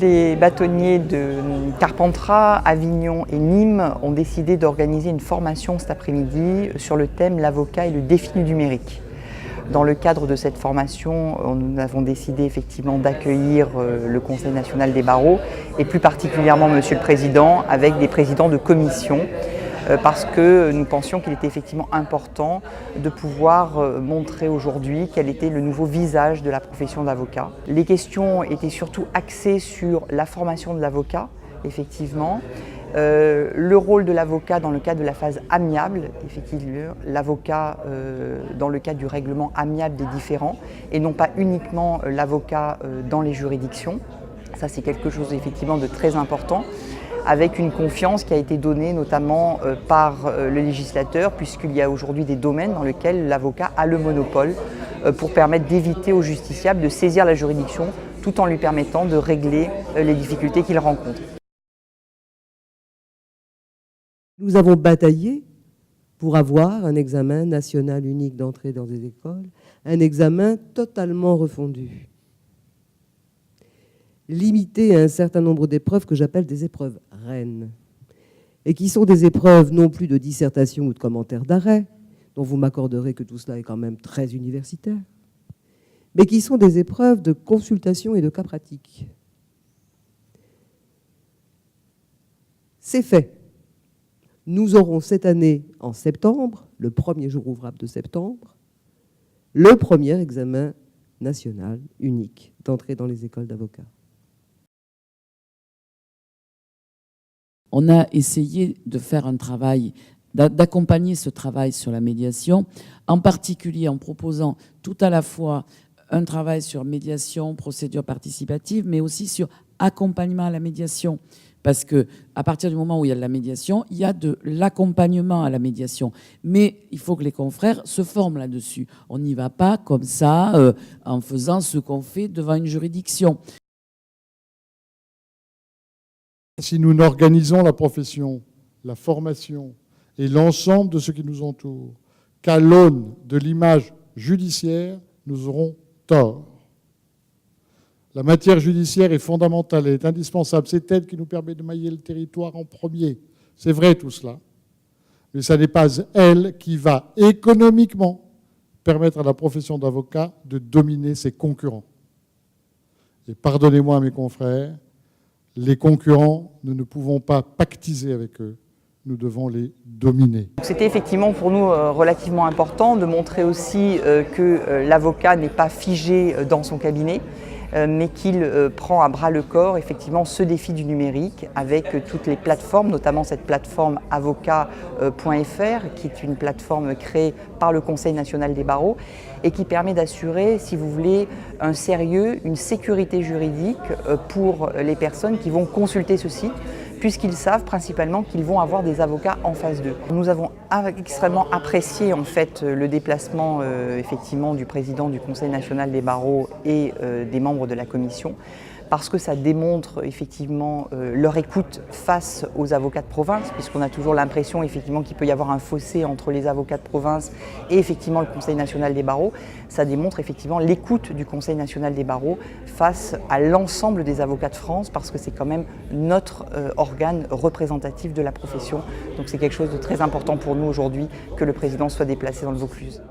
Les bâtonniers de Carpentras, Avignon et Nîmes ont décidé d'organiser une formation cet après-midi sur le thème « L'avocat et le défi du numérique ». Dans le cadre de cette formation, nous avons décidé effectivement d'accueillir le Conseil national des barreaux et plus particulièrement Monsieur le Président avec des présidents de commission parce que nous pensions qu'il était effectivement important de pouvoir montrer aujourd'hui quel était le nouveau visage de la profession d'avocat. Les questions étaient surtout axées sur la formation de l'avocat, effectivement, le rôle de l'avocat dans le cadre de la phase amiable, effectivement, l'avocat dans le cadre du règlement amiable des différends et non pas uniquement l'avocat dans les juridictions. Ça, c'est quelque chose effectivement de très important, avec une confiance qui a été donnée notamment par le législateur, puisqu'il y a aujourd'hui des domaines dans lesquels l'avocat a le monopole pour permettre d'éviter au justiciable de saisir la juridiction tout en lui permettant de régler les difficultés qu'il rencontre. Nous avons bataillé pour avoir un examen national unique d'entrée dans des écoles, un examen totalement refondu, limité à un certain nombre d'épreuves que j'appelle des épreuves reines, et qui sont des épreuves non plus de dissertation ou de commentaires d'arrêt, dont vous m'accorderez que tout cela est quand même très universitaire, mais qui sont des épreuves de consultation et de cas pratiques. C'est fait. Nous aurons cette année, en septembre, le premier jour ouvrable de septembre, le premier examen national unique d'entrée dans les écoles d'avocats. On a essayé de faire un travail, d'accompagner ce travail sur la médiation, en particulier en proposant tout à la fois un travail sur médiation, procédure participative, mais aussi sur accompagnement à la médiation. Parce qu'à partir du moment où il y a de la médiation, il y a de l'accompagnement à la médiation. Mais il faut que les confrères se forment là-dessus. On n'y va pas comme ça, en faisant ce qu'on fait devant une juridiction. Si nous n'organisons la profession, la formation et l'ensemble de ce qui nous entoure qu'à l'aune de l'image judiciaire, nous aurons tort. La matière judiciaire est fondamentale, elle est indispensable. C'est elle qui nous permet de mailler le territoire en premier. C'est vrai tout cela. Mais ce n'est pas elle qui va économiquement permettre à la profession d'avocat de dominer ses concurrents. Et pardonnez-moi mes confrères, les concurrents, nous ne pouvons pas pactiser avec eux. Nous devons les dominer. C'était effectivement pour nous relativement important de montrer aussi que l'avocat n'est pas figé dans son cabinet, mais qu'il prend à bras le corps effectivement ce défi du numérique avec toutes les plateformes, notamment cette plateforme avocat.fr qui est une plateforme créée par le Conseil national des barreaux et qui permet d'assurer, si vous voulez, un sérieux, une sécurité juridique pour les personnes qui vont consulter ce site, puisqu'ils savent principalement qu'ils vont avoir des avocats en face d'eux. Nous avons extrêmement apprécié en fait le déplacement effectivement du président du Conseil national des barreaux et des membres de la commission, parce que ça démontre effectivement leur écoute face aux avocats de province, puisqu'on a toujours l'impression effectivement qu'il peut y avoir un fossé entre les avocats de province et effectivement le Conseil national des barreaux. Ça démontre effectivement l'écoute du Conseil national des barreaux face à l'ensemble des avocats de France, parce que c'est quand même notre organe représentatif de la profession. Donc c'est quelque chose de très important pour nous aujourd'hui que le président soit déplacé dans le Vaucluse.